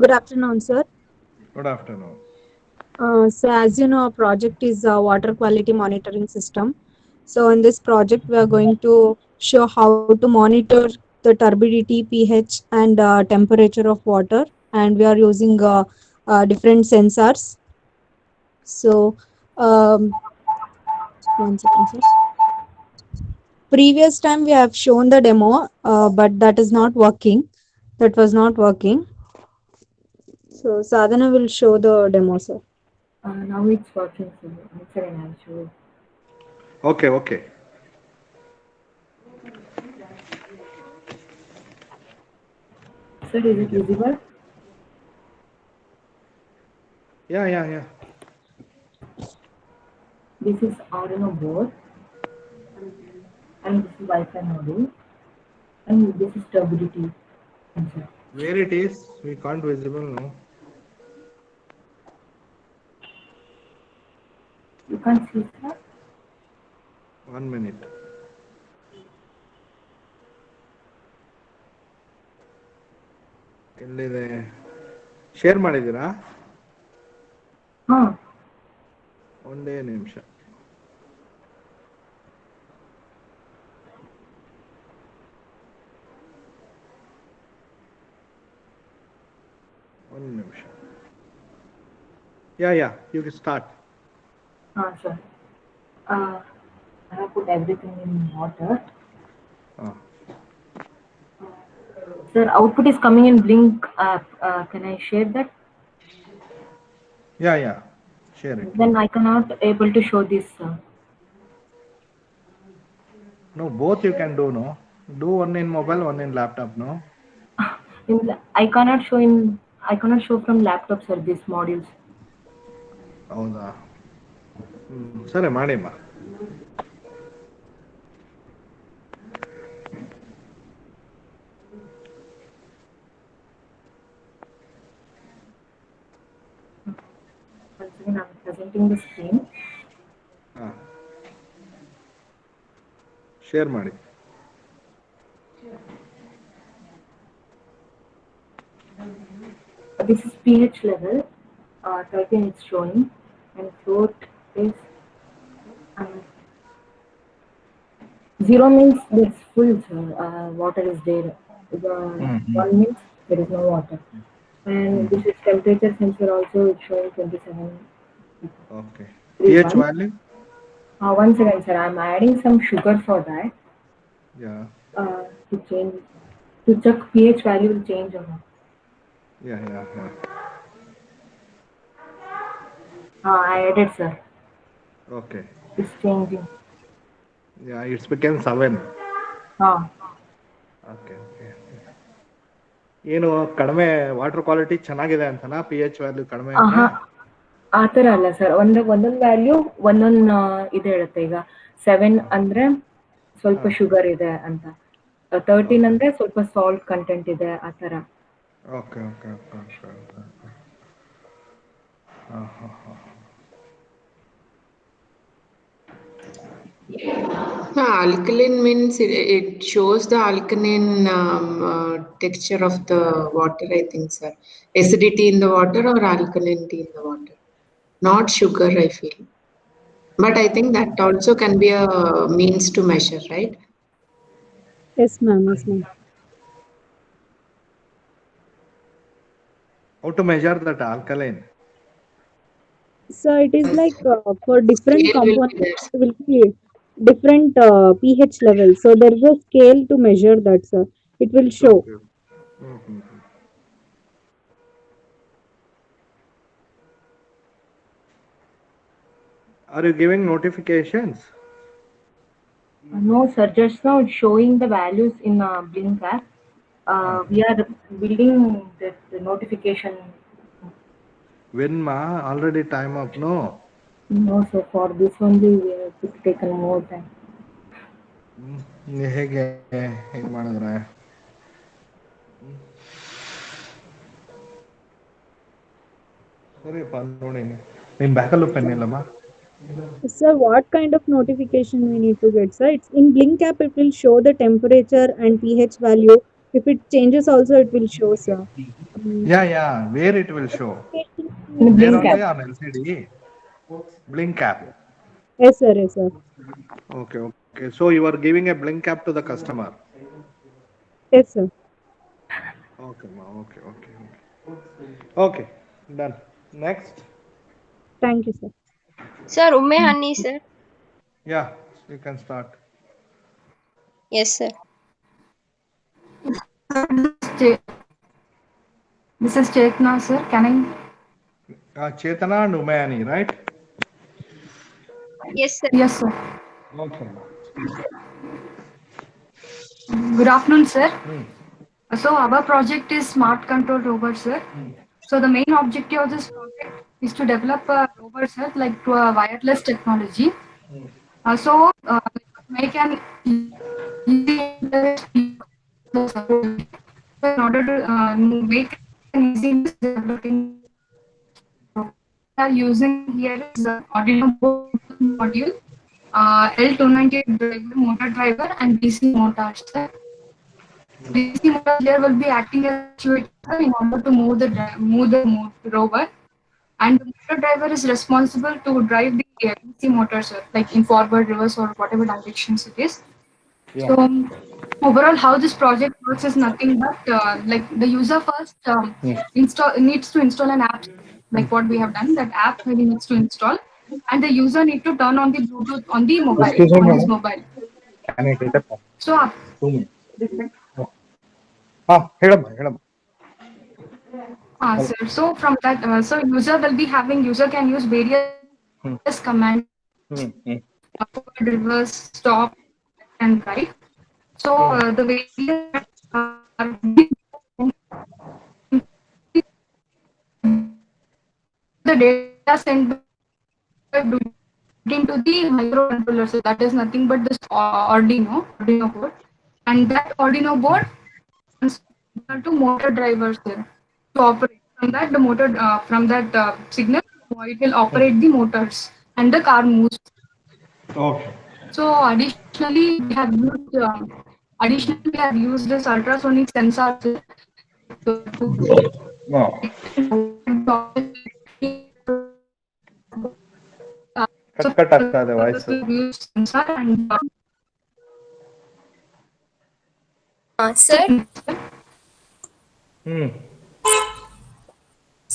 Good afternoon, sir. Good afternoon. So, as you know, our project is a water quality monitoring system. So, in this project, we are going to show how to monitor the turbidity, pH, and temperature of water, and we are using different sensors. So, um, one second, sir. Previous time we have shown the demo, but that is not working. That was not working. So, Sadhana will show the demo, sir. Now it's working, sir. One second, I'll show you. Okay, okay. Sir, is it visible? Yeah, yeah, yeah. This is Arduino board, and this is Wi-Fi module, and this is turbidity sensor. Where it is, we can't visible, no. You can't see, sir? 1 minute. ಎಲ್ಲಿದೆ share ಮಾಡಿದ್ದೀರಾ Huh. ಒಂದೇ ನಿಮಿಷ ಒಂದು ನಿಮಿಷ yeah you can start. Sir. I have put everything in water. Sir, output is coming in Blink app. Can I share that? Yeah, share it. Then I cannot able to show this. No, both you can do, no. Do one in mobile, one in laptop, no. I cannot show in. I cannot show from laptop, sir. These modules. ಹೌದಾ ಸರಿ ಮಾಡಿಮ್ಮ. Once again, I'm presenting the screen. Share ಮಾಡಿ. This is pH level. 13 is showing, and float is 0 means it's full, sir. Water is there. The 1 means there is no water. And this is temperature sensor also. It's showing 27. Okay. pH value. One second, sir. I'm adding some sugar for that. Yeah. To change, to check pH value will change or not. Yeah. I added, sir. Okay. It's changing. Yeah, it's became 7. Okay. ಏನು ಕಡಿಮೆ water quality ಚೆನ್ನಾಗಿದೆ ಅಂತನಾ P H value ಕಡಿಮೆ ಅಂದ್ರೆ ಆ ಥರ ಅಲ್ಲ sir. ಒಂದೊಂದು ವ್ಯಾಲ್ಯೂ ಒಂದೊಂದು ಇದು ಹೇಳುತ್ತೆ. ಈಗ 7 ಅಂದ್ರೆ ಸ್ವಲ್ಪ ಶುಗರ್ ಇದೆ ಅಂತ, 13 ಅಂದ್ರೆ ಸ್ವಲ್ಪ ಸಾಲ್ಟ್ ಕಂಟೆಂಟ್ ಇದೆ, ಆ ಥರ. Okay. Alkaline means it shows the alkaline texture of the water, I think, sir. Acidity in the water or alkalinity in the water. Not sugar, I feel. But I think that also can be a means to measure, right? Yes, ma'am. How to measure that alkaline? So it is like for different Scale will be components, there. there will be different pH levels. So there is a scale to measure that, sir. It will show. Okay. Are you giving notifications? No, sir. Just now it's showing the values in Blink app. We are building the notification. When ma already time up, no? No, sir. For this only we have taken more time. ಹೇಗೆ ಮಾಡಿದ್ರೆ ಸರಿಯಪ್ಪ ನೋಡಿ ನಿನ್ ಬ್ಯಾಕಲ್ಲೂ pen ಇಲ್ಲಮ್ಮ. Sir, what kind of notification we need to get, sir? It's in Blink app. It will show the temperature and pH value If it changes also, it will show, sir. Yeah, yeah. Where it will show? In the There blink only app. on LCD. Blink app. Yes, sir. Yes, sir. Okay, okay. So you are giving a blink app to the customer. Yes, sir. Okay, okay, okay, okay. Okay, done. Next. Thank you, sir. Sir, Umme Honey, sir. Yeah, you can start. Yes, sir. This is Chetna, sir. Can Chetana and Umayani, right? Yes, sir. I? Yes, sir. Okay. Good afternoon, sir. Hmm. So our project is smart control robot, sir. So the main objective of this project is to develop a robot, sir, like to a wireless technology. Make an easy in order to make an easy developing are using here is Arduino board module, L298 driver, motor driver, and DC motors. DC motor here will be acting as actuator in order to move the rover, and the motor driver is responsible to drive the DC motors, like in forward, reverse, or whatever directions it is. Yeah. So overall, how this project works is nothing but like the user first install needs to install an app, like what we have done. That app he needs to install, and the user need to turn on the Bluetooth on the mobile Excuse me, on his madam. mobile. Can I take a call? So 2 minutes. ಹೇಳಮ್ಮ. sir, so from that, so user will be having user can use various commands, forward, reverse, stop, and right. So the various the data sent into the microcontroller. So that is nothing but this Arduino board, and that Arduino board transfer to motor drivers there to operate. From that, the motor from that signal, it will operate the motors, and the car moves. Okay. So additionally we have used this ultrasonic sensor No. Cut ಆಗ್ತಾ ಇದೆ voice. Sir, Hmm.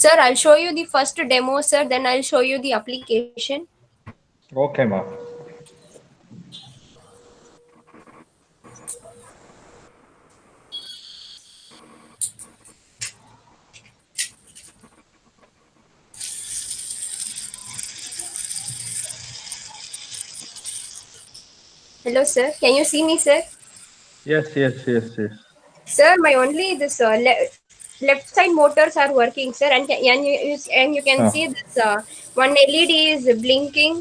sir, I'll show you the first demo, sir. Then I'll show you the application. Okay, ma. Hello, sir. Can you see me, sir? Yes, yes, yes, yes. Sir, my only this left side motors are working, sir, and you can see this one LED is blinking.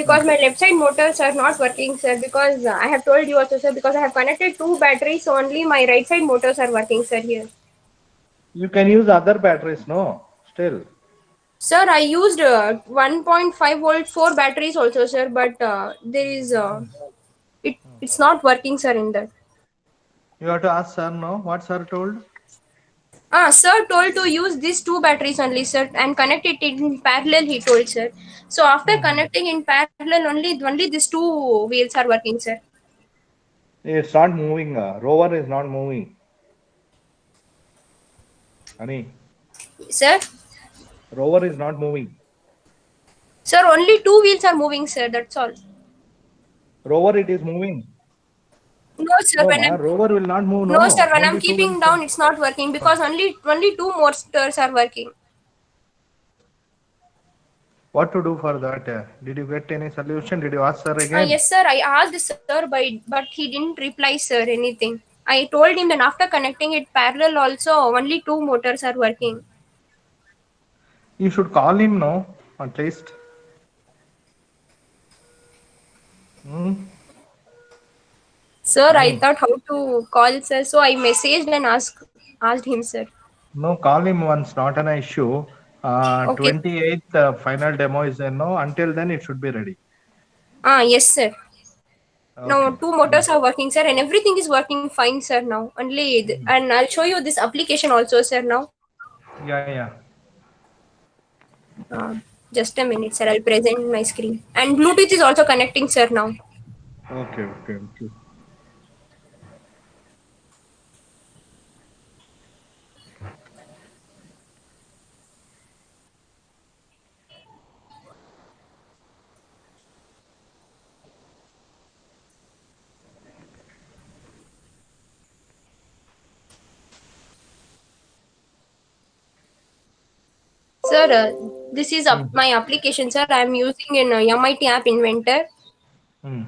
Because my left side motors are not working, sir, because I have told you also, sir, because I have connected two batteries, so only my right side motors are working, sir, here. You can use other batteries, no? Still. Sir, I used 1.5 volt 4 batteries also, sir, but there is it's not working, sir, in that. You have to ask sir, no? What sir told? Sir told to use these two batteries only, sir, and connect it in parallel, he told, sir. So after connecting in parallel, only these two wheels are working, sir. It's not moving. Rover is not moving. Honey, Sir? rover is not moving. Sir, only two wheels are moving, sir, that's all. Rover, it is moving. No, sir, No, rover will not move, no. No, sir, when Only I'm two keeping wheels down, it's not working because only two motors are working. What to do for that? Did you get any solution? Did you ask sir again? Yes, sir, I asked sir, but he didn't reply, sir, anything. I told him that after connecting it parallel also, only two motors are working. You should call him, no? At least. Sir, I thought how to call, sir, so I messaged and asked him, sir. No, call him once, not an issue. Okay. 28th final demo is there, no? Until then, it should be ready. Yes, sir. Now Okay. two motors are working, sir, and everything is working fine, sir. Now only and I'll show you this application also, sir. Now Yeah, yeah. uh, just a minute, sir. I'll present my screen, and Bluetooth is also connecting, sir. Now Okay, okay, okay. sir, this is my application, sir. I'm using in MIT App Inventor. Hmm.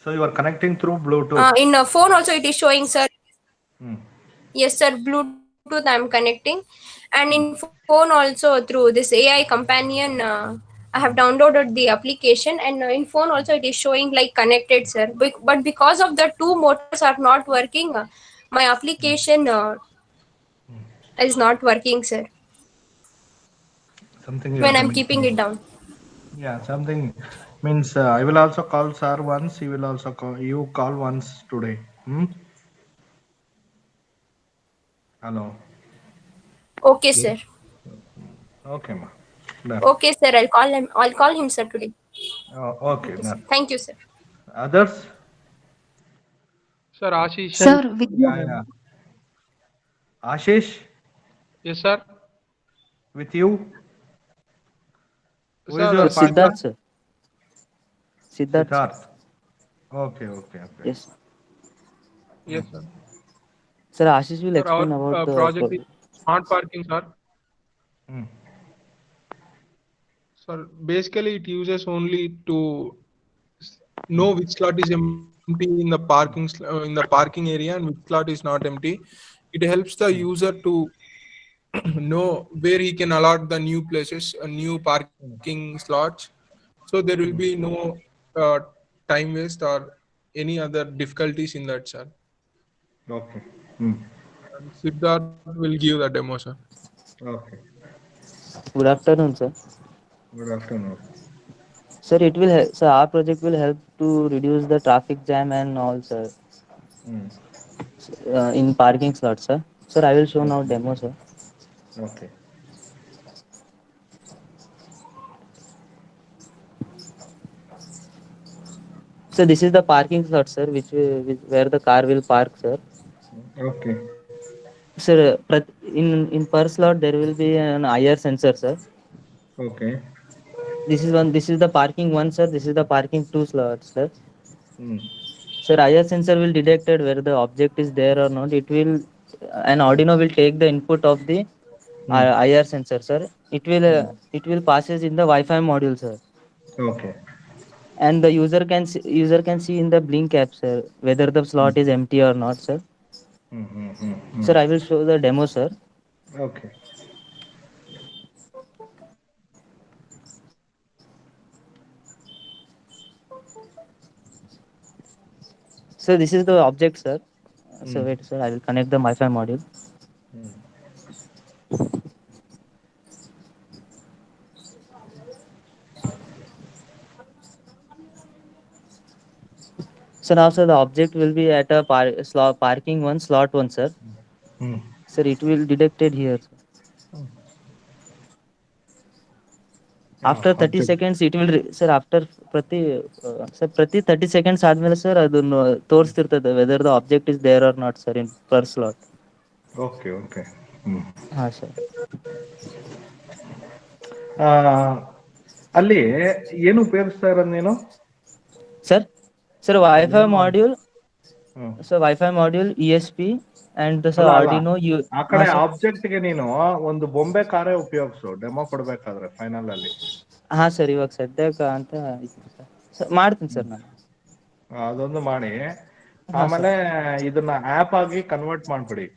So you are connecting through Bluetooth. In a phone also it is showing, sir. Hmm. Yes, sir. Bluetooth I'm connecting, and in phone also through this AI companion. I have downloaded the application, and in phone also it is showing like connected, sir. But because of the two motors are not working, my application is not working, sir. Something you are When I'm coming keeping from. it down. Yeah, something means I will also call sir once. He will also call you. Call once today. Hmm? Hello. Okay, sir. Okay, ma. Done. Okay, sir. I'll call him. I'll call him, sir, today. Oh, okay, Okay, sir. done. Thank you, sir. Others? Sir, Ashish. Sir, with Yeah, yeah. Ashish, Yes, sir. with you? Who is Sir, your partner? Siddharth, sir. Siddharth, sir. Siddharth. Okay, okay, okay. Yes. yes, sir. Sir, Ashish will Sir, our explain about the project is smart parking, sir. Hmm. Sir, basically it uses only to know which slot is empty in the in the parking area and which slot is not empty. It helps the user to know where he can allot the new places, new parking slots. So there will be no uh, time waste or any other difficulties in that, sir. Okay. Hmm. And Siddharth will give the demo, sir. Okay. good afternoon, sir. Good afternoon. Sir, it will help, sir, our project will help to reduce the traffic jam and all, sir, Hmm. in parking slots, sir. Sir, I will show now demo, sir. Okay. So this is the parking slot, sir, where the car will park, sir. Okay. Sir, in per slot there will be an IR sensor, sir. Okay. This is one. This is the parking one, sir. This is the parking two slot, sir. Hmm. Sir, IR sensor will detected where the object is there or not. It will an Arduino will take the input of the Hmm. IR sensor, sir. Hmm. It will passes in the Wi-Fi module, sir. Okay. And the user can see in the blink app, sir, whether the slot is empty or not, sir. Hmm. Hmm. Hmm. Hmm. Sir, I will show the demo, sir. Okay. So this is the object, sir. So Hmm. wait, sir, I will connect the Wi-Fi module. Hmm. So now, sir, the object will be at a parking one, slot one, sir. Hmm. Sir, it will detected here. After 30 Object. seconds, it will, sir, after ಪ್ರತಿ 30 seconds ಆದ್ಮೇಲೆ sir ಅದನ್ನು ತೋರಿಸ್ತಿರ್ತದೆ whether the object is there or not sir in per slot. Okay. Okay. Hmm. ಹಾಂ sir. ಅಲ್ಲಿ ಏನು ಉಪಯೋಗಿಸ್ತಾ ಇರೋದು ನೀನು? ಸರ್ ಸರ್ ವೈಫೈ ಏನು? Module, hmm. Sir wifi module E S P and sir ಅಲ್ಲ ಅಲ್ಲ ಆರ್ಡಿನೋ ಯು. ಆ ಕಡೆ ಆಬ್ಜೆಕ್ಟ್ ಗೆ ನೀನು ಒಂದು ಬೊಂಬೆ ಕಾರೇ ಉಪಯೋಗಿಸು ಡೆಮೋ ಕೊಡ್ಬೇಕಾದ್ರೆ ಫೈನಲ್ ಅಲ್ಲಿ. ಹಾಂ ಸರ್ ಇವಾಗ ಸದ್ಯಕ್ಕೆ ಅಂತ ಸರ್ ಮಾಡ್ತೀನಿ ಸರ್ ನಾನು. ಅದೊಂದು ಮಾಡಿ ಹಾಂ ಸರ್. ಆಮೇಲೆ ಇದನ್ನ ಆಪ್ ಆಗಿ ಕನ್ವರ್ಟ್ ಮಾಡ್ಬಿಡಿ.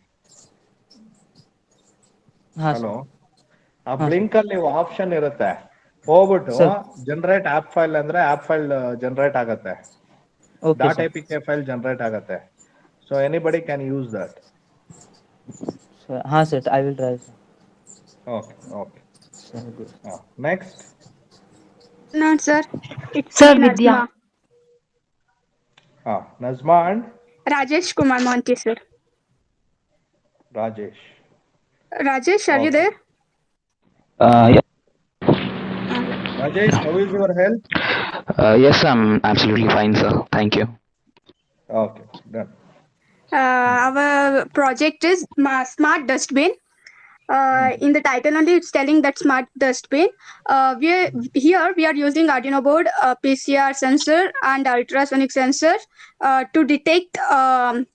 ಹಾಂ ಹಲೋ, ಸರ್. ಆ ಹಾಂ ಸರ್. ಬ್ಲಿಂಕ್ ಅಲ್ಲಿ ನೀವು ಆಪ್ಷನ್ ಇರುತ್ತೆ, ಹೋಗ್ಬಿಟ್ಟು ಸರ್ ಜನರೇಟ್ ಆಪ್ ಫೈಲ್ ಅಂದ್ರೆ ಆಪ್ ಫೈಲ್ ಜನರೇಟ್ ಆಗತ್ತೆ, okay dot sir. APK file generate ಆಗತ್ತೆ. So anybody can use that. ಹಾಂ sir, I will try. Okay okay. Sir good. Next No, sir. It's Sir, me, Vidya. Nazma. Nazma and Rajesh Kumar Monty, sir. Rajesh. Rajesh, are you Okay. there? Yeah. Rajesh, how is your health? Yes, I'm absolutely fine, sir. Thank you. Okay, done. Our project is Smart Dustbin. In the title only, it's telling that Smart Dustbin. We are using Arduino board, PCR sensor, and ultrasonic sensor to detect.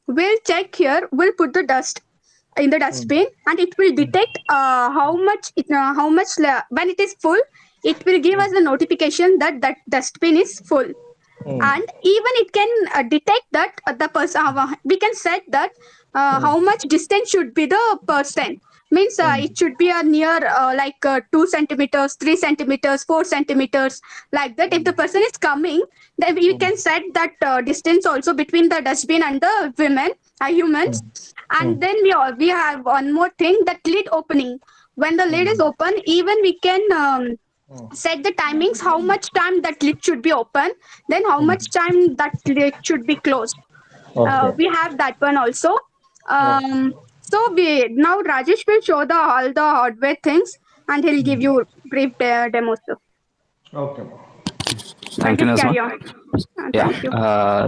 We'll check here. We'll put the dust in the dustbin, and it will detect when it is full. It will give us a notification that that dustbin is full, and even it can detect that the person. We can set that how much distance should be the person. Means it should be near 2 centimeters, 3 centimeters, 4 centimeters, like that. If the person is coming, then we can set that distance also between the dustbin and the humans. And then we have one more thing, that lid opening. When the lid is open, even we can set the timings, how much time that lid should be open, then how much time that lid should be closed. Okay. We have that one also. So we now Rajesh will show the all the hardware things, and he'll give you brief demo. So Okay. Thank you, Rajesh, Nazma. carry on. Yeah. Thank you.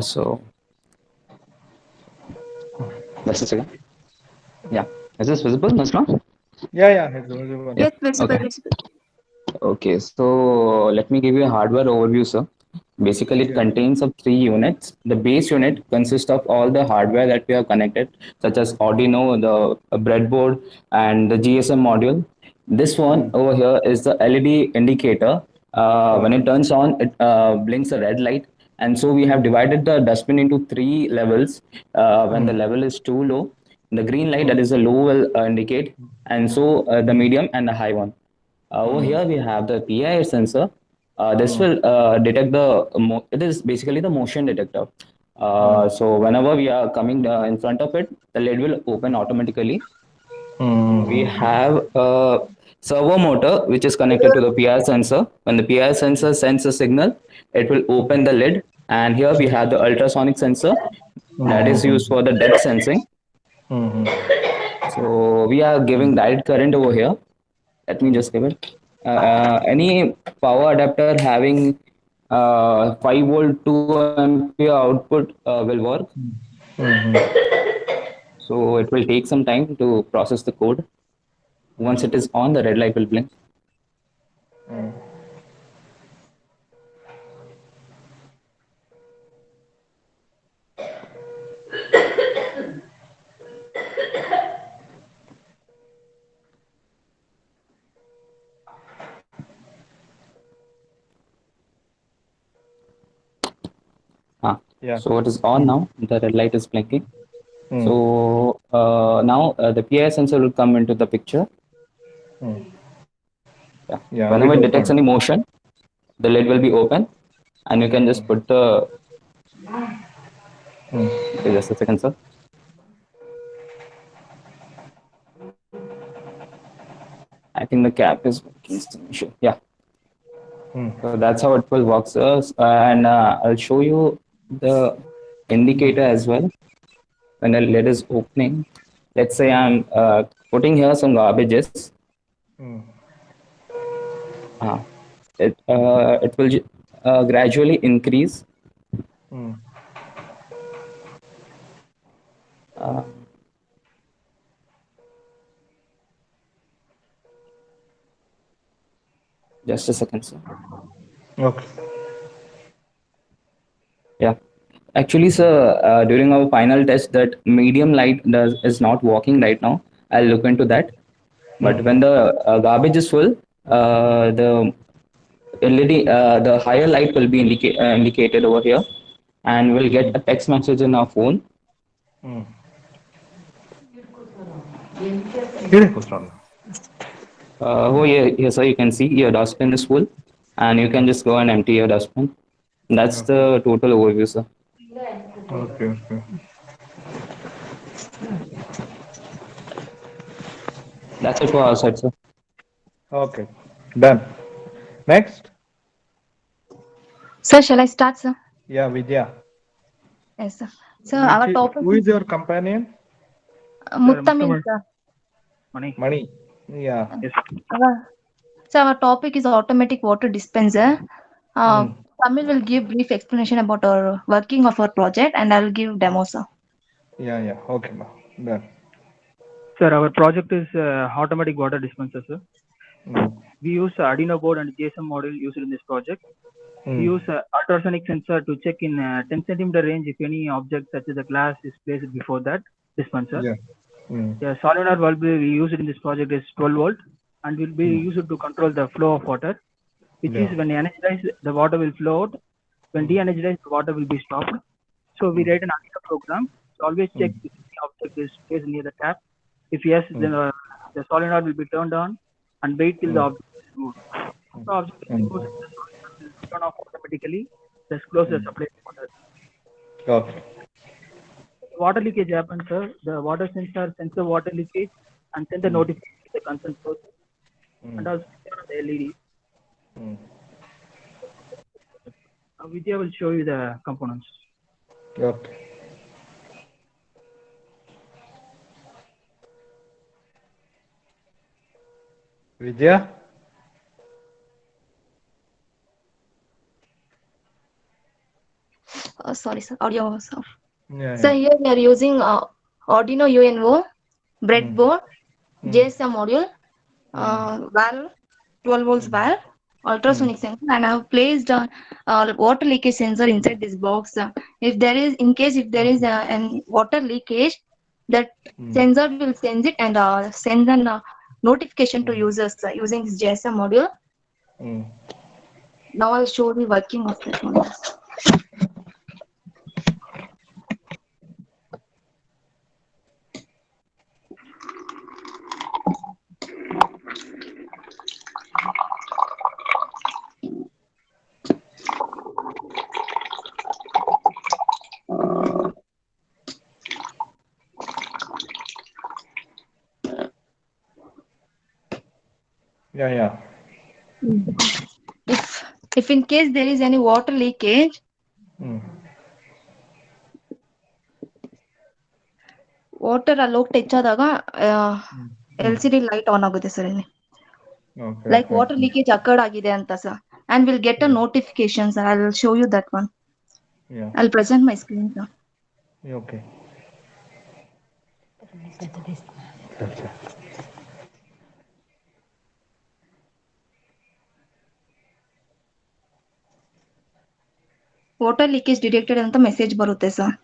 So just a second. Yeah. Is this visible, Nazma? Yeah, it's visible. Yes, visible, Okay. visible. Okay. So let me give you a hardware overview, sir. Basically, it contains of 3 units. The base unit consists of all the hardware that we have connected, such as Arduino, the breadboard, and the GSM module. This one over here is the LED indicator. When it turns on, it blinks a red light. And so we have divided the dustbin into 3 levels. When the level is too low, the green light, that is the low, will indicate, and so the medium and the high one. Over here we have the PIR sensor. This will detect it is basically the motion detector. So whenever we are coming in front of it, the lid will open automatically. We have a servo motor which is connected to the PIR sensor. When the PIR sensor sends a signal, it will open the lid. And here we have the ultrasonic sensor that is used for the depth sensing. So we are giving direct current over here. Let me just give it. Any power adapter having 5 volt 2 ampere output will work. So it will take some time to process the code. Once it is on, the red light will blink. So it is on now. The red light is blinking. So now the PIR sensor will come into the picture. Whenever it detects any motion, the lid will be open, and you can just put the. Okay, just a second, sir. I think the cap is working. Yeah. So that's how it will work, sir. And I'll show you the indicator as well. When the lid is opening, let's say I'm putting here some garbages. It will gradually increase. Just a second, sir. Okay. Yeah. Actually, sir, during our final test, that medium light is not working right now. I'll look into that. But when the garbage is full, the LED, the higher light will be indicated over here, and we'll get a text message in our phone. Oh yeah, here, sir, you can see your dustbin is full, and you can just go and empty your dustbin. That's the total overview, sir. Okay. That's it for our side, sir. Okay. Done. Next. Sir, shall I start, sir? Yeah, Vidya. Yes, sir. So our topic Who is your companion? Muttamin, sir. Mani. Yeah. Yes. So our topic is automatic water dispenser. Tamil will give brief explanation about our working of our project, and I will give demo, sir. Yeah. Okay, ma. Done. Sir, our project is automatic water dispenser, sir. We use Arduino board and GSM module used in this project. We use ultrasonic sensor to check in 10 centimeter range if any object such as a glass is placed before that dispenser. The solenoid bulb we used in this project is 12 volt and will be used to control the flow of water, which is when energized, the water will flow out. When de-energized, the water will be stopped. So we write an Arduino program to always check if the object is placed near the tap. If yes, then the solenoid will be turned on and wait till the object is moved. So object is moved, the solenoid will turn off automatically. Just close the supply water. Okay. Water leakage happens, sir. The water sensor sense the water leakage and send the notification to the concerned person and also turn on the LED. Vidya will show you the components. Okay. Vidya? Sorry, sir. Audio was off. Yeah. So here we are using Arduino UNO, breadboard, GSM module, valve, 12 volts valve, ultrasonic sensor, and I have placed a water leakage sensor inside this box. If there is, in case if there is an water leakage, that sensor will sense it and send a notification to users using this GSM module. Now I'll show the working of that one. Yeah. If in case there is any water leakage, water ಅಲ್ಲಿ ಹೋಗಿ touch ಆದಾಗ LCD light on ಆಗುತ್ತೆ sir ಇಲ್ಲಿ like water leakage occurred ಆಗಿದೆ ಅಂತ sir and will get a notification sir I will show you that one I will present my screen sir okay water leakage detected ಅಂತ message ಬರುತ್ತೆ sir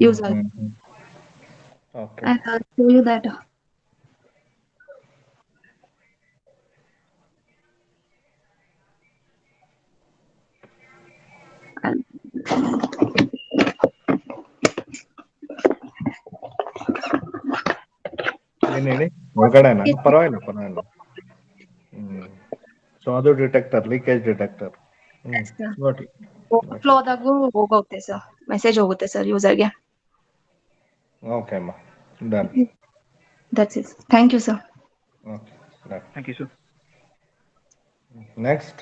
user and I'll show you that. ಹೇಳಿ ಒಳಗಡೆನಾ ಪರವಾಗಿಲ್ಲ so ಅದು detector leakage detector flow ಆದಾಗೂ ಹೋಗುತ್ತೆ sir message ಹೋಗುತ್ತೆ sir ಯೂಸರ್ಗೆ okay ಅಮ್ಮ done that's it thank you sir okay done thank you sir next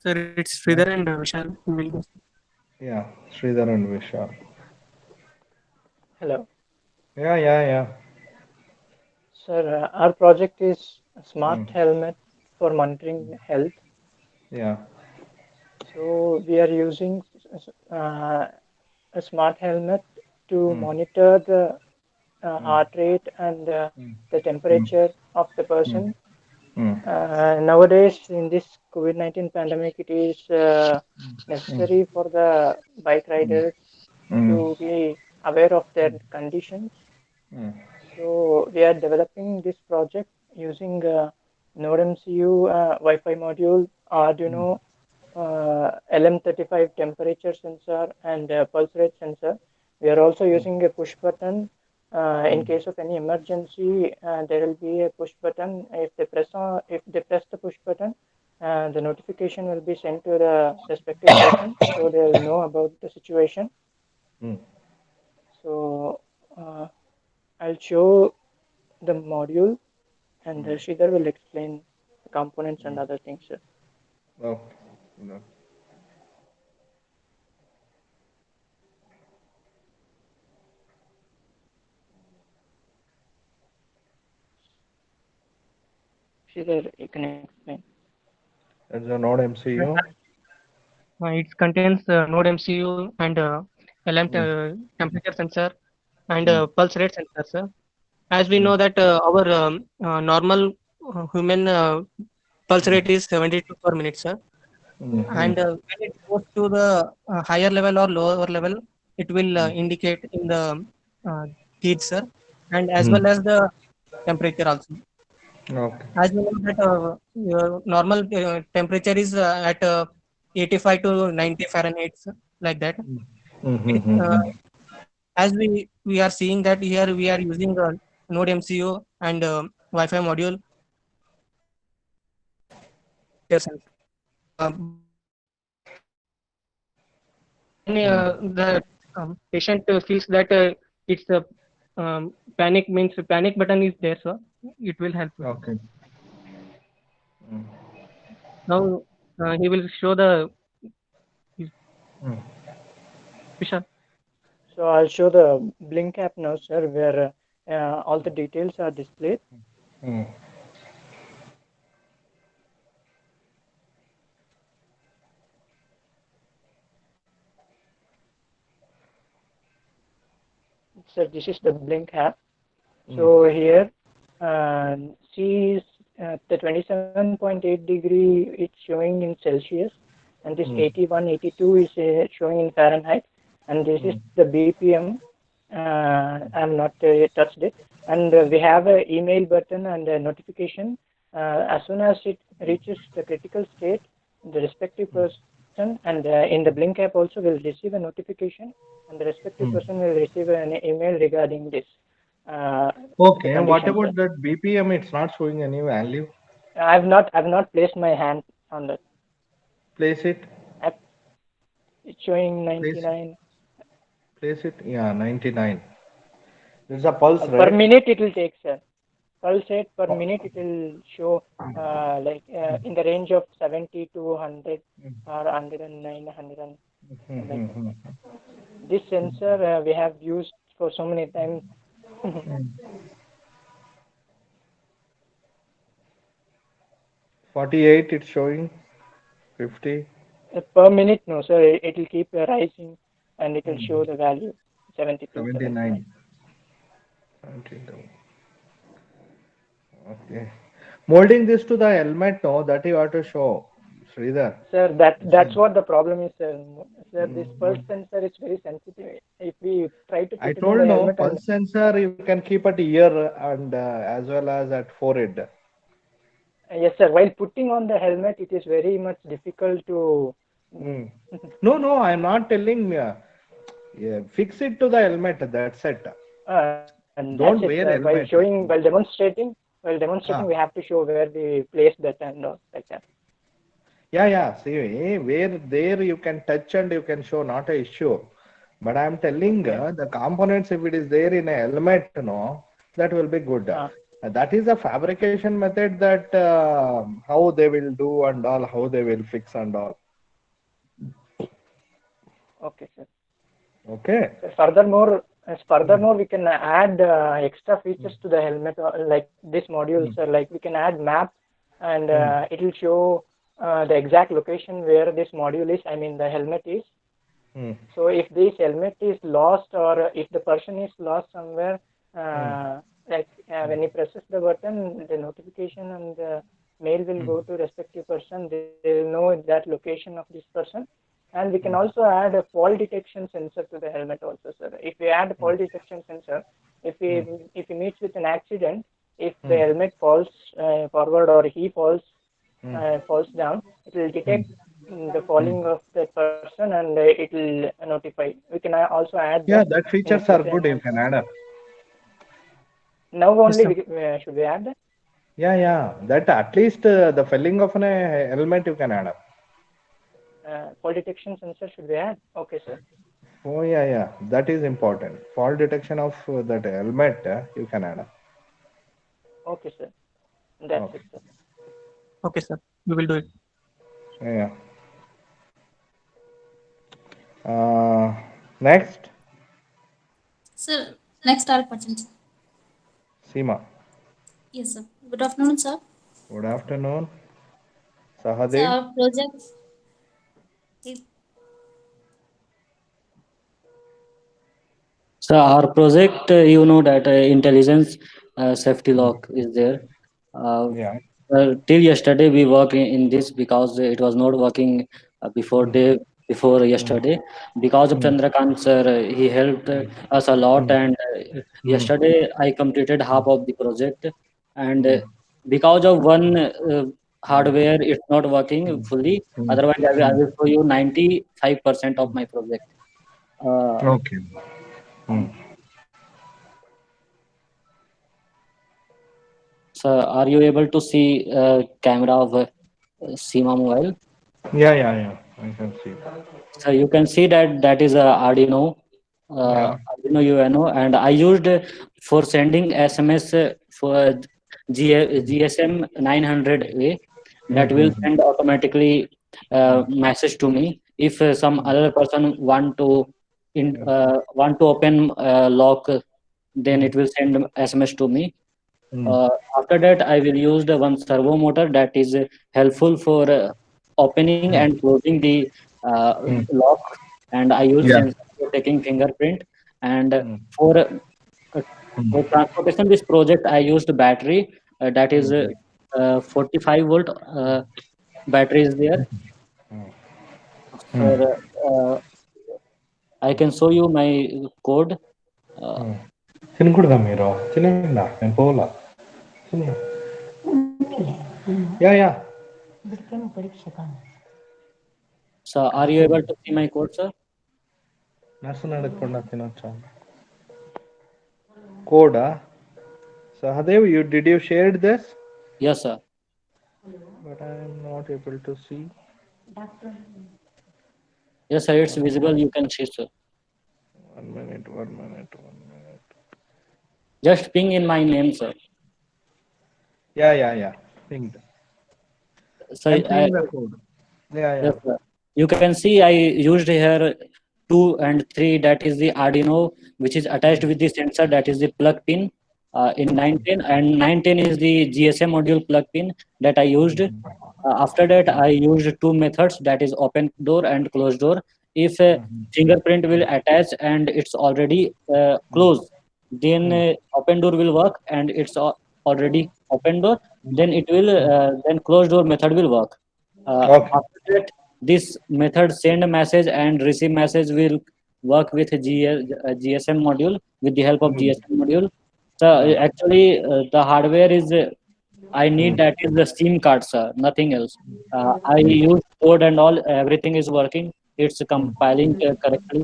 Sir, it's Sridhar and Vishal. Yeah, Sridhar and Vishal. Hello. Yeah. Sir, our project is a smart helmet for monitoring health. Yeah. So we are using a smart helmet to monitor the heart rate and the temperature of the person. Nowadays, in this COVID-19 pandemic, it is necessary for the bike riders to be aware of their conditions. So we are developing this project using NodeMCU Wi-Fi module, Arduino, LM35 temperature sensor, and pulse rate sensor. We are also using a push button. In case of any emergency, there will be a push button. If they press the push button, the notification will be sent to the respective person, so they will know about the situation. So I'll show the module, and Sridhar will explain the components and other things. Okay. No. Sridhar, you can explain. That's a Node MCU. It contains Node MCU and LM temperature sensor and pulse rate sensor, sir. As we know that our normal human pulse rate is 72 per minute, sir. And when it goes to the higher level or lower level, it will indicate in the gauge, sir, and as well as the temperature also. Okay. As we know that your normal temperature is at 85 to 90 Fahrenheit, sir, like that. It, as we are seeing that here we are using Node MCU and Wi-Fi module. Yes, sir. When the patient feels that it's a panic means panic button is there, so it will help. Okay. Now he will show the Vishal. So I'll show the Blink app now, sir, where all the details are displayed. So this is the Blink app. So here, C is the 27.8 degree. It's showing in Celsius, and this 81, 82 is showing in Fahrenheit, and this is the BPM. I'm not touched it, and we have an email button and a notification. As soon as it reaches the critical state, the respective person, and in the Blink app also will receive a notification, and the respective person will receive an email regarding this. Okay. What about that BPM? It's not showing any value. I've not placed my hand on that. Place it. It's showing 99. Place it. Yeah, 99. There's a pulse rate. Per minute it will take, sir. Pulse rate per minute it will show like in the range of 70 to 100 or 109, 100. This sensor we have used for so many times. 48 it's showing. 50. Per minute, no, sir. It will keep rising and it will show the value 72. 79. 72. Okay. Molding this to the helmet, no, that you have to show, Sridhar. Sir, that's what the problem is, sir. Sir, this pulse sensor is very sensitive. If we try to put I it told in the no, helmet pulse sensor you can keep at ear and as well as at forehead. Yes, sir. While putting on the helmet, it is very much difficult to. No, I'm not telling. Fix it to the helmet. That's it. And don't that's wear it. While demonstrating, we have to show where we place that and all like that. Yeah. See, where there you can touch and you can show, not a issue. But I'm telling the components, if it is there in a helmet, no, that will be good. That is a fabrication method that how they will do and all, how they will fix and all. Okay, sir. Okay. Furthermore, we can add extra features to the helmet, like this module, sir. Like we can add map, and it will show the exact location where this module is. I mean, the helmet is. So if this helmet is lost, or if the person is lost somewhere, like when he presses the button, the notification and the mail will go to respective person. They will know that location of this person. And we can also add a fall detection sensor to the helmet also, sir. If we add a fall detection sensor, if he meets with an accident, if the helmet falls forward or he falls down, it will detect the falling of that person and it will notify. We can also add that features are good. You can add up. Now only should we add that? Yeah. That at least the filling of a helmet you can add up. Fall detection sensor should be add? Okay, sir. Oh, yeah. That is important. Fall detection of that helmet you can add up. Okay, sir. That's it, sir. Okay, sir. We will do it. Yeah. Next, Sir, next all persons. Seema. Yes, sir. Good afternoon, sir. Good afternoon, So Sahadev. our project is So our project, that intelligence safety lock is there. Uh, Yeah. till yesterday we work in this because it was not working before yesterday. Because of Chandrakant sir, he helped us a lot, and yesterday I completed half of the project, and because of one hardware it's not working fully. Otherwise, I will show you 95% of my project. Uh, Okay. Hmm. So, are you able to see camera of Seema mobile? Yeah. I can see. So you can see that is a Yeah. Arduino UNO, and I used for sending SMS for GSM 900A, that will Mm-hmm. send automatically message to me if some other person want to open lock, then it will send SMS to me. After that, I will use the one servo motor that is helpful for opening and closing the lock, and I use Yeah. sensor for taking fingerprint. And for for transportation, this project I used battery that is 45-volt battery is there. So I can show you my code. తినకూడదా మీరు తినండి నేను పోలా yeah So are you able to see my code, sir? నర్సుని అడగకుండా తినొచ్చా కోడా Sahadev, did you share this? Yes, sir. But I am not able to see. Yes, sir, it's visible. You can see, sir. One minute. Just ping in my name, sir. Yeah. Pinged. So I'm seeing the code. Yeah. Yes, sir. You can see I used here 2 and 3. That is the Arduino, which is attached with the sensor. That is the plug pin in 910, and 910 is the GSM module plug pin that I used. After that, I used 2 methods, that is open door and closed door. If fingerprint will attach and it's already closed, then open door will work, and it's already open door, then it will then closed door method will work. After that, this method send a message and receive message will work with GSM module, with the help of GSM module. So actually the hardware is I need, that is the SIM card, sir, nothing else. I use code and all, everything is working. It's compiling correctly.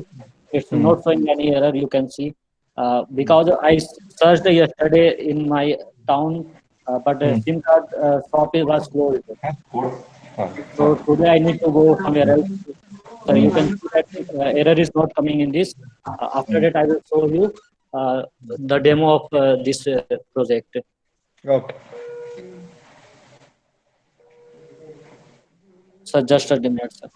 It's not showing any error, you can see. Because I searched yesterday in my town, but the SIM card shop was closed. So today I need to go somewhere else. So you can see that error is not coming in this. After that, I will show you the demo of this project. Okay. So just a minute, sir.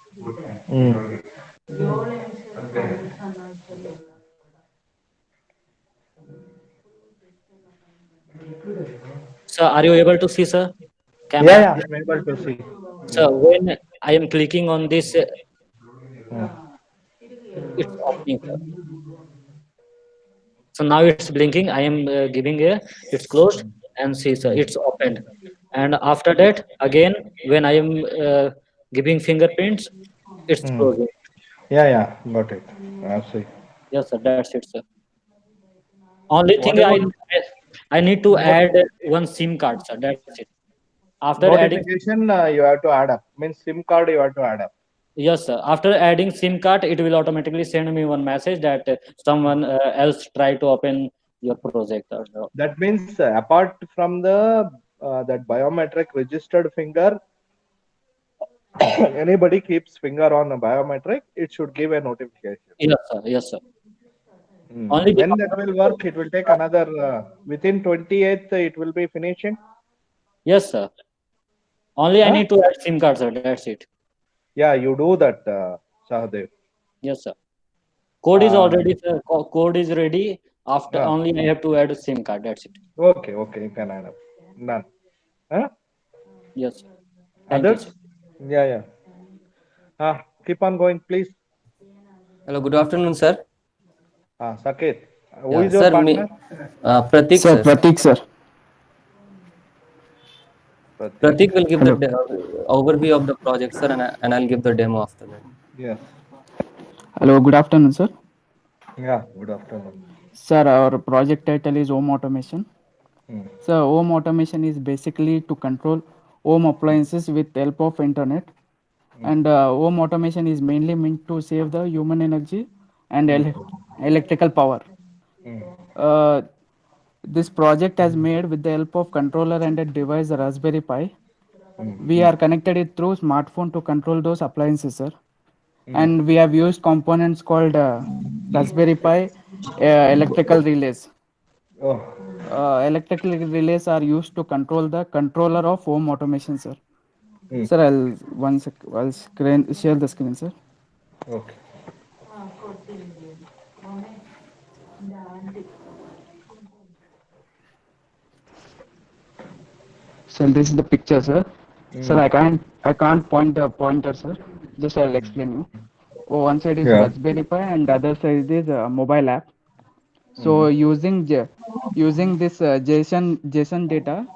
So are you able to see, sir? Camera? Yeah, I'm able to see. So when I am clicking on this, it's opening, sir. So now it's blinking. I am giving it's closed, and see, sir, it's opened. And after that, again, when I am giving fingerprints, it's closing. Yeah, got it. I see. Yes, sir, that's it, sir. Only What thing about I need to add one SIM card, sir. That's it. After adding, notification? You have to add up. Means SIM card you have to add up. yes, sir. After adding SIM card, it will automatically send me one message that someone else try to open your project. That means apart from the that biometric registered finger, anybody keeps finger on a biometric, it should give a notification. Yes, sir. Yes, sir. Only when that will work, it will take another within 28th. It will be finishing. Yes, sir. Only I need to add SIM card, sir. That's it. Yeah, you do that, Sahadev. Yes, sir. Code is Uh, already, sir. Code is ready. After only I have to add a SIM card. That's it. okay, okay, you can add up. None. Huh? Yes, sir. Thank you, Others? sir. Yeah, yeah. Keep on going, please. Hello, good afternoon, sir. Saket, who Yeah, is your sir, partner? Pratik, Sir, sir. Pratik, sir. Pratik will give the Hello. overview of the project, sir, and I'll give the demo after that. Yes. Hello, good afternoon, sir. Yeah, good afternoon. Sir, our project title is Home Automation. Hmm. So, home automation is basically to control home appliances with help of internet. And home automation is mainly meant to save the human energy and electrical power. Uh, this project has made with the help of controller and a device Raspberry Pi. We are connected it through smartphone to control those appliances, sir. And we have used components called Raspberry Pi electrical relays. Oh. Electrical relays are used to control the controller of home automation, sir. Sir, I'll share the screen, sir. Okay. So this is the picture, sir. Sir, I can't point the pointer, sir. Just I'll explain you. Oh, one side is Raspberry Pi and the other side is a mobile app. So using this JSON data,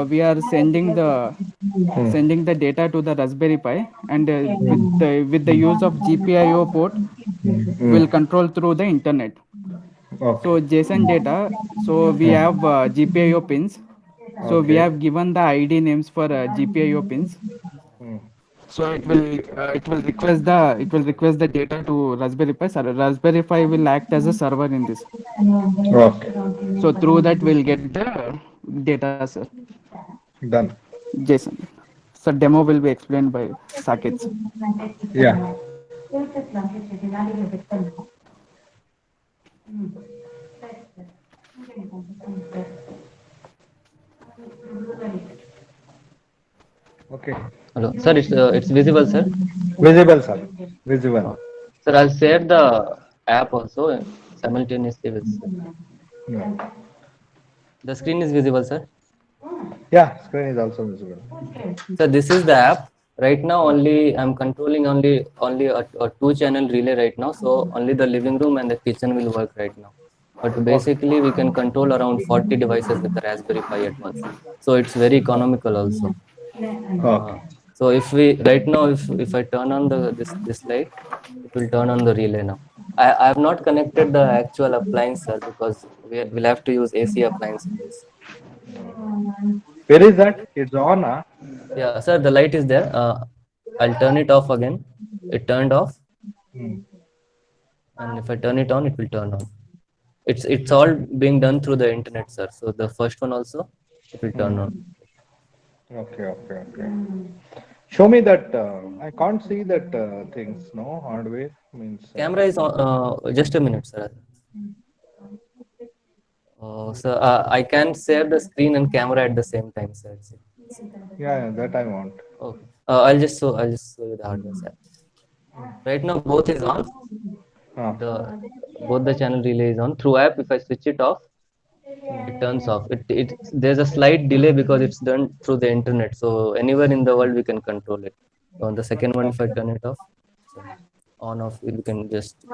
we are sending the data to the Raspberry Pi, and with the use of GPIO port, will control through the internet. So JSON data. So we have GPIO pins. So we have given the ID names for GPIO pins. So it will request the data to Raspberry Pi. So Raspberry Pi will act as a server in this. Okay. So through that we'll get the data, sir. Done. JSON. So demo will be explained by Saket. Yeah. Okay. Hello, sir. It's visible, sir. Visible, sir. Visible. Sir, I'll share the app also simultaneously with, sir. Yeah. The screen is visible, sir. Yeah, screen is also visible. So this is the app. Right now, only I'm controlling only a 2-channel relay right now. So only the living room and the kitchen will work right now. But basically, we can control around 40 devices with the Raspberry Pi at once. So it's very economical also. So if we right now, if I turn on this light, it will turn on the relay now. I have not connected the actual appliance, sir, because we'll have to use AC appliance in this. Where is that? It's on, huh? Yeah, sir, the light is there. I'll turn it off again. It turned off. And if I turn it on, it will turn on. It's all being done through the internet, sir. So the first one also, it will turn on. Okay. Show me that. I can't see that things. No hardware means. Camera is on. Just a minute, sir. So I can share the screen and camera at the same time, sir. Yeah, that I want. Okay. I'll just show you the hardware, sir. Right now, both is on. Both the channel relay is on. Through app, if I switch it off, it turns off. There's a slight delay because it's done through the internet. So anywhere in the world we can control it. On the second one, if I turn it off, so on off, we can just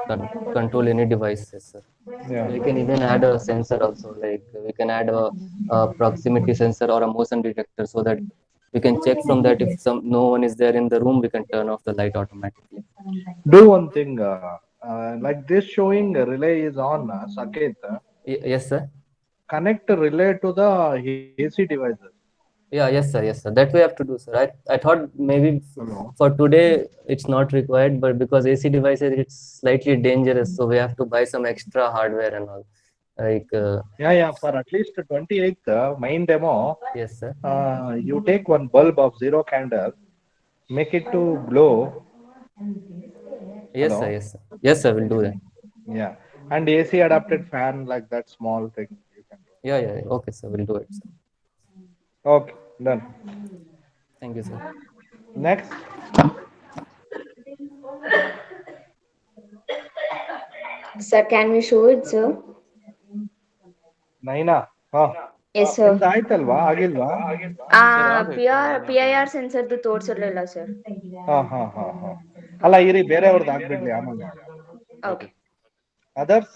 control any devices, sir. Yeah. We can even add a sensor also. Like we can add a proximity sensor or a motion detector, so that we can check from that if no one is there in the room, we can turn off the light automatically. Do one thing. Like this showing relay is on, Saket. Yes, sir. Connect relay to the AC devices. Yeah, yes, sir. That we have to do, sir. I thought maybe for today it's not required, but because AC devices it's slightly dangerous, so we have to buy some extra hardware and all. Like Yeah. For at least 28th main demo. Yes, sir. You take one bulb of 0 candle, make it to glow. Yes, Hello? sir. Yes, sir. We'll do that. Yeah, and AC adapted fan, like that small thing you can do. Yeah. Okay, sir. We'll do it, sir. Okay, done. Thank you, sir. Next. Sir, can we show it, sir? Naina ಹಾ Yes, sir. ನಿಮ್ದು ಆಯ್ತಲ್ವಾ ಆಗಿಲ್ವಾ? PIR ಸೆನ್ಸರ್ದು ತೋರ್ಸಿರ್ಲಿಲ್ಲ sir. ಹಾ ಹಾ ಹಾ ಹಾ ಅಲ್ಲ ಇರಿ ಬೇರೆಯವ್ರದ್ದು ಆಗ್ಬಿಡ್ಲಿ ಆಮೇಲೆ. Okay. Others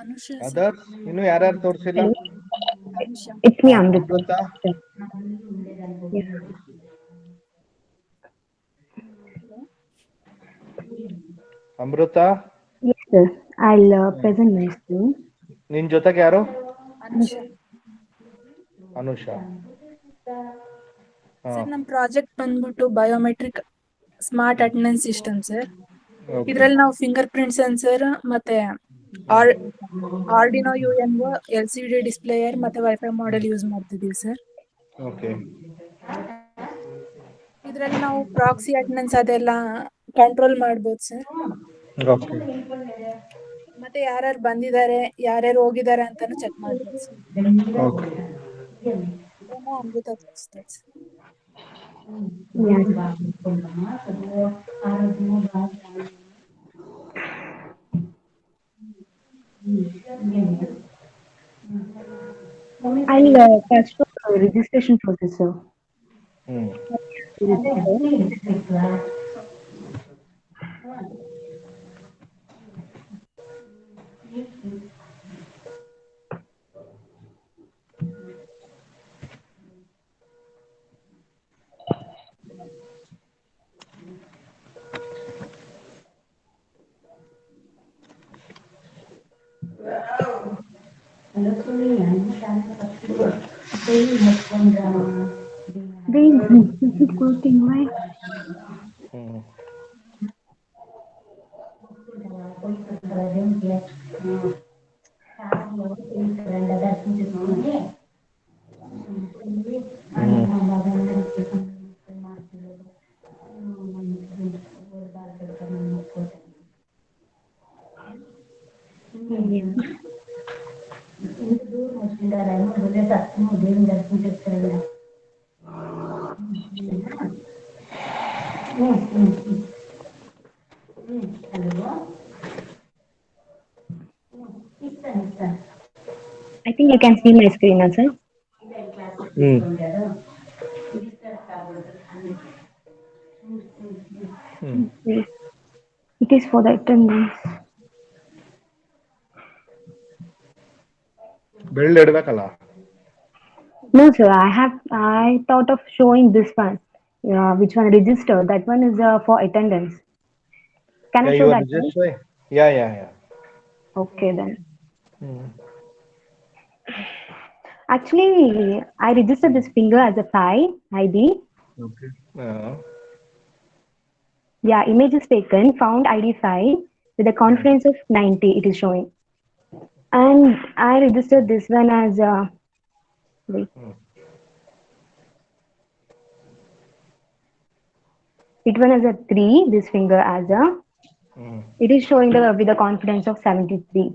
Anusha, sir. Others ಇನ್ನು ಯಾರ್ಯಾರು ತೋರಿಸಿಲ್ಲ? Anusha. It's me, Amrita. Amrutha. Yes. Amrutha Yes, sir. I'll present my screen. ನಿನ್ ಜೊತೆಗೆ ಯಾರು? Anusha. ಅನುಷಾ. ಸರ್ ನಮ್ಮ ಪ್ರಾಜೆಕ್ಟ್ ಬಂದ್ಬಿಟ್ಟು biometric smart attendance system sir. Okay. ಇದರಲ್ಲಿ ನಾವು ಫಿಂಗರ್ ಪ್ರಿಂಟ್ ಸೆನ್ಸರ್ ಮತ್ತೆ ಆರ್ಡಿನೋ UNO LCD ಡಿಸ್ಪ್ಲೇಯರ್ ಮತ್ತೆ ವೈಫೈ ಮಾಡೆಲ್ ಯೂಸ್ ಮಾಡ್ತಿದೀವಿ ಸರ್. ಓಕೆ. ಇದರಲ್ಲಿ ನಾವು ಪ್ರಾಕ್ಸಿ ಅಟೆಂಡೆನ್ಸ್ ಅದೆಲ್ಲ ಕಂಟ್ರೋಲ್ ಮಾಡ್ಬೋದು ಸರ್. ಓಕೆ. ಮತ್ತೆ ಯಾರ್ಯಾರು ಬಂದಿದ್ದಾರೆ ಯಾರ್ಯಾರು ಹೋಗಿದ್ದಾರೆ ಅಂತಾನು ಚೆಕ್ ಮಾಡ್ಬೋದು ಸರ್. ಓಕೆ. ಇದನ್ನ ಅಮೃತ ತೋರಿಸ್ತಾರೆ sir. I'll touch the registration process, sir. I think you can see my screen now, sir. It is for the attendance. ಬೆಳ್ಳ ಇಡ್ಬೇಕಲ್ಲ. No, sir. I thought of showing this one, which one register. That one is for attendance. Can I show that one? Register? Yeah. Okay then. Actually, I registered this finger as a file ID. Okay. Yeah, image is taken, found ID file with a confidence of 90. It is showing, and I registered this one as wait. It one as a 3. This finger as a. It is showing with a confidence of 73.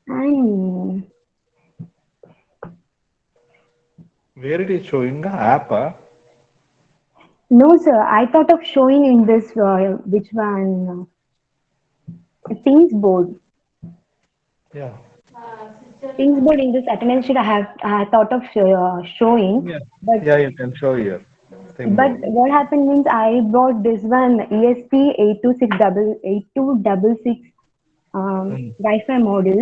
And where it is showing the app? No, sir. I thought of showing in this which one? Teams board. Yeah. Teams board in this attendance sheet I thought of showing. Yeah. But Yeah, you can show here. But what happened means I brought this one ESP 8266 Wi-Fi model,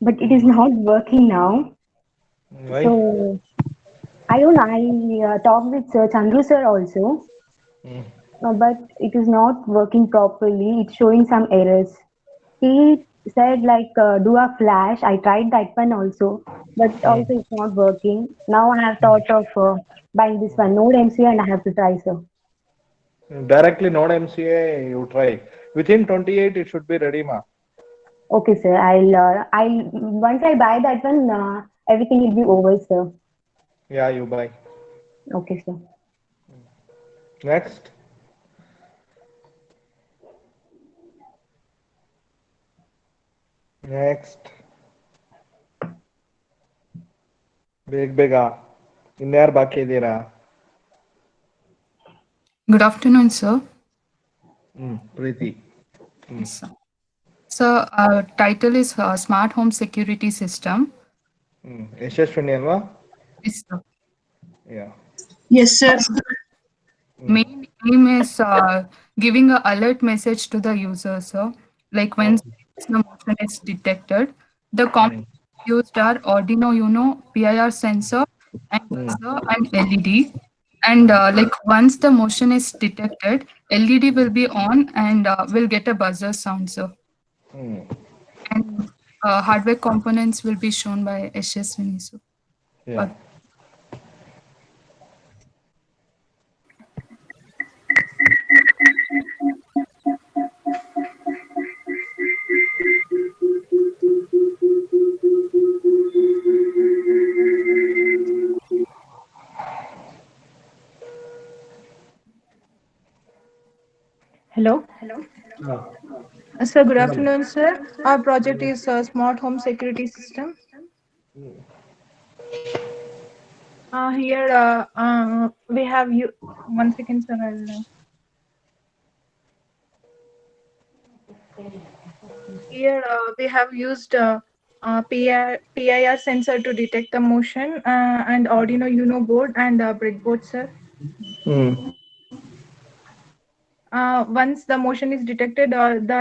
but it is not working now. Why? So I don't know. I talked with Sir Chandru sir also, but it is not working properly. It's showing some errors. He said like do a flash. I tried that one also, but also it's not working. Now I have thought of buying this one Node MCA and I have to try, sir. Directly Node MCA you try. Within 28 it should be ready, ma. Okay, sir. I'll once I buy that one, everything will be over, sir. Yeah, you buy. Okay, sir. Next. ಬೇಗ ಇನ್ಯಾರು ಬಾಕಿ ಇದ್ದೀರಾ? Good afternoon, sir. Preeti. Yes, sir. So, title is Smart Home Security System. Yashasvini ಅಲ್ವಾ? Yes, sir. Yeah. Yes, sir. Main aim is giving a alert message to the user, sir. Like when the motion is detected, the components used are Arduino Uno, PIR sensor, and buzzer and LED. And like once the motion is detected, LED will be on and will get a buzzer sound, sir. And hardware components will be shown by Yashaswini, sir. Yeah. Hello. Sir, good afternoon, sir. Our project is Smart Home Security System. Here we have you. 1 second, sir. Here we have used PIR sensor to detect the motion and Arduino Uno board and breadboard, sir. Once the motion is detected, the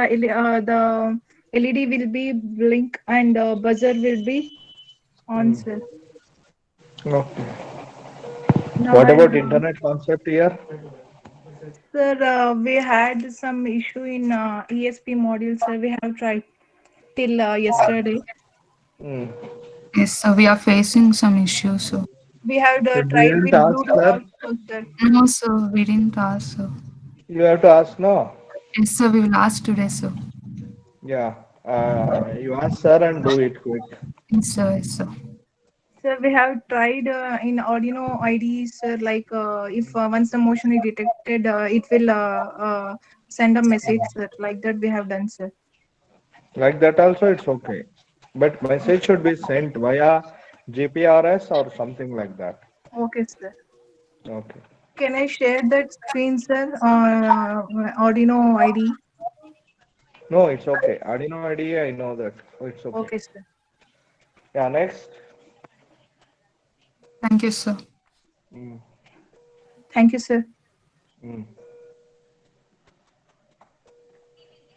LED will be blink and buzzer will be on, sir. Okay. Now What about internet concept here? Sir, we had some issue in ESP module, sir. We have tried till yesterday. Yes, sir. We are facing some issues, sir. We have So you tried didn't with ask, Bluetooth sir? also, sir. No, sir. We didn't ask, sir. You have to ask, no? Yes, sir. We will ask today, sir. Yeah. You ask sir and do it quick. Yes, sir. Yes, sir. Sir, we have tried in Arduino IDE, sir. Like if once the motion is detected, it will send a message, sir. Like that, we have done, sir. Like that also it's okay. But message should be sent via GPRS or something like that. Okay, sir. Okay. Can I share that screen, sir? Arduino IDE. No, it's okay. Arduino IDE, I know that. Oh, it's okay. Okay, sir. Yeah, next. Thank you, sir. Thank you, sir.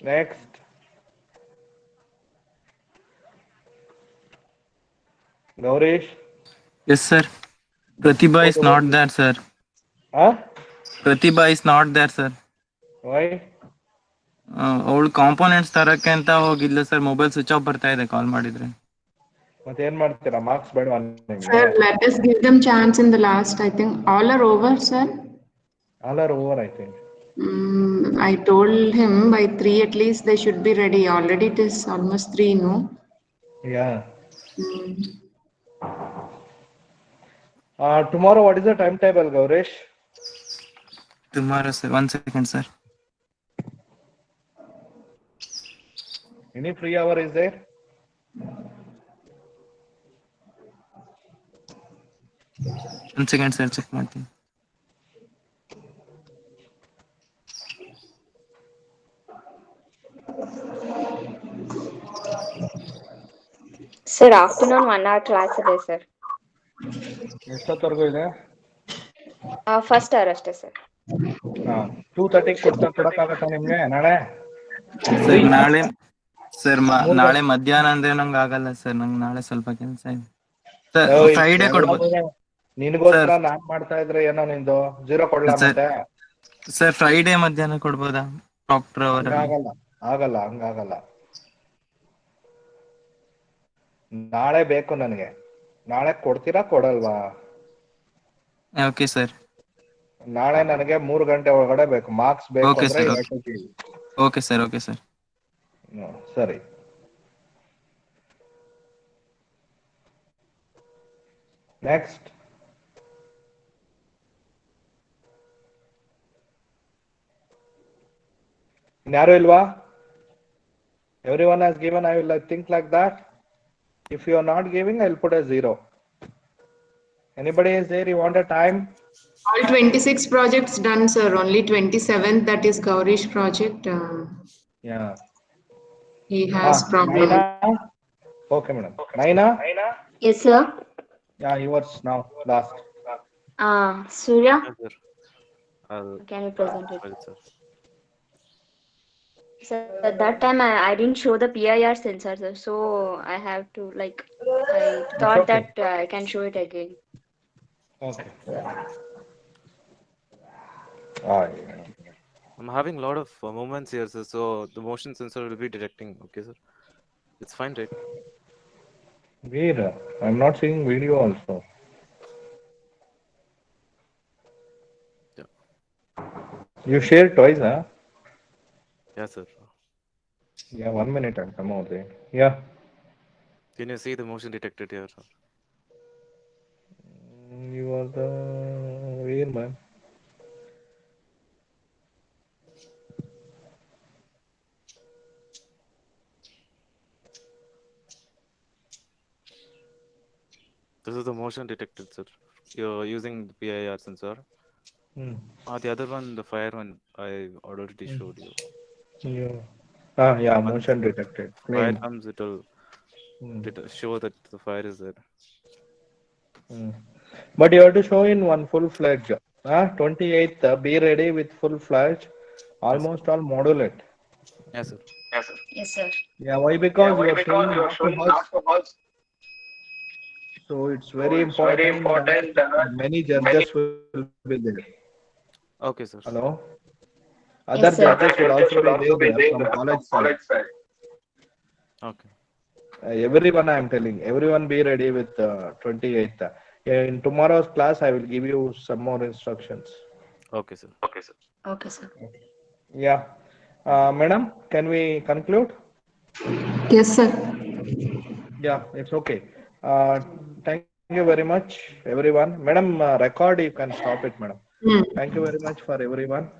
Next. Gaurish. Yes, sir. Pratibha is not there, sir. Huh? Pratibha is not there, sir. Why? ಅವಳು components ತರಕ್ಕೆ ಅಂತ ಹೋಗಿಲ್ಲ sir. Mobile switch off ಬರ್ತಾ ಇದೆ ಕಾಲ್ ಮಾಡಿದ್ರೆ. ಮತ್ತೆ ಏನ್ ಮಾಡ್ತೀರಾ? ಮಾರ್ಕ್ಸ್ ಬೇಡವಾ ನಿಮ್ಗೆ? Sir, let us give them chance in the last. I think all are over, sir. All are over, I think. I told him by 3 at least they should be ready. Already it is almost 3, no? Yeah. Tomorrow, what is the timetable, Gaurish? Tomorrow, sir. 1 second, sir. Any free hour is there? One second, sir. Check ಮಾಡ್ತೀನಿ. Sir, afternoon 1 hour class ಇದೆ sir. ಎಷ್ಟೊತ್ತವರೆಗೂ ಇದೆ? First hour ಅಷ್ಟೇ sir. 2:30 ಕೊಡಕ್ಕಾಗತ್ತಾ ನಿಮ್ಗೆ ನಾಳೆ? Sir ನಾಳೆ sir ನಾಳೆ ಮಧ್ಯಾಹ್ನ ಅಂದ್ರೆ ನಂಗೆ ಆಗಲ್ಲ ಸರ್. ನಂಗೆ ನಾಳೆ ಸ್ವಲ್ಪ ಕೆಲಸ ಇದೆ ಸರ್. ಫ್ರೈಡೆ ಕೊಡ್ಬೋದು ನಿನ್ಗೋಸ್ಕರ ನಾನ್ ಮಾಡ್ತಾ ಇದ್ರೆ ಏನೋ ನಿಂದು 0 ಕೊಡ್ಲಾ ಮತ್ತೆ? ಸರ್ ಫ್ರೈಡೆ ಮಧ್ಯಾಹ್ನ ಕೊಡ್ಬೋದಾ? ಡಾಕ್ಟರ್ ಅವರ ಆಗಲ್ಲ ಹಂಗಾಗಲ್ಲ. ನಾಳೆ ಬೇಕು ನನಗೆ. ನಾಳೆ ಕೊಡ್ತೀರಾ ಕೊಡಲ್ವಾ? Okay sir. ನಾಳೆ ನನಗೆ 3 ಗಂಟೆ ಒಳಗಡೆ ಬೇಕು. ಮಾರ್ಕ್ಸ್ ಬೇಕು ಓಕೆ ಅಂದ್ರೆ ಸರ್. ಹೇಳ್ತೀನಿ. Okay sir. Okay sir. ಸರಿ. ನೆಕ್ಸ್ಟ್. ಯಾರು ಇಲ್ವಾ? Everyone has given. I will think like that. If you are not giving, I will put a 0. Anybody is there? You want a time? All 26 projects done, sir. Only 27th, that is Gaurish project. Yeah. He has problem. Naina? Okay, madam. Naina? Yes, sir. Yeah, yours now. Last. Surya, Yes, sir. I'll can you present it? try it, sir. So at that time, I didn't show the PIR sensor, sir. So I have to like, I thought okay. that I can show it again. Okay. I'm having a lot of movements here, sir. So the motion sensor will be detecting. Okay, sir. It's fine, right? Veer, I'm not seeing video also. Yeah. You shared twice, huh? Yeah, sir. Yeah, 1 minute. I'll come out there. Yeah. Can you see the motion detected here, sir? You are the Veer, man. This is the motion detected, sir. You're using the PIR sensor. The other one, the fire one, I already showed you. Yeah. Yeah, Once motion the detected. fire Flame. comes, it'll show that the fire is there. But you have to show in one full fledged. 28th, be ready with full fledged. Almost all modulate. Yes, sir. Yes, sir. Yeah, why? Because you are showing not to buzz. So it's very important that many judges will be there. Okay, sir. Hello? Other Yes, sir. judges will also be there from college side. Okay. Everyone I am telling, everyone be ready with 28th. In tomorrow's class, I will give you some more instructions. Okay, sir. Okay, sir. Okay, sir. Yeah. Madam, can we conclude? Yes, sir. Yeah, it's okay. Thank you very much, everyone. Madam, record, you can stop it, madam. Thank you very much for everyone.